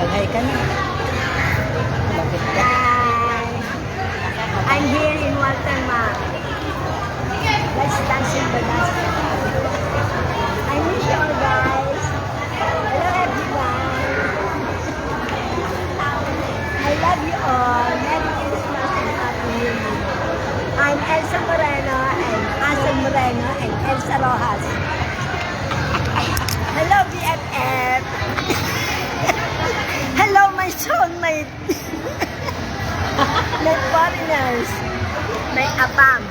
Mag-hi ka na. Malapit ka. Hi! I'm here in Walter Mart. Let's dance in the dance. I miss you all, guys. Hello, everyone. I love you all. Merry Christmas and Happy New Year. I'm Elsa Moreno and Asan Moreno and Elsa Rojas. Hello, BFF. Hello, my soulmate. My foreigners. My abang.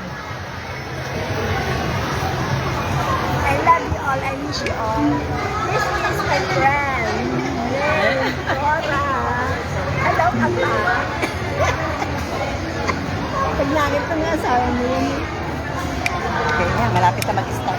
I love you all. I miss you all. This is my friend. Yay, Cora. Hello, Papa. Pag nakita ng asawa mo yun. Okay na, malapit na mag-start.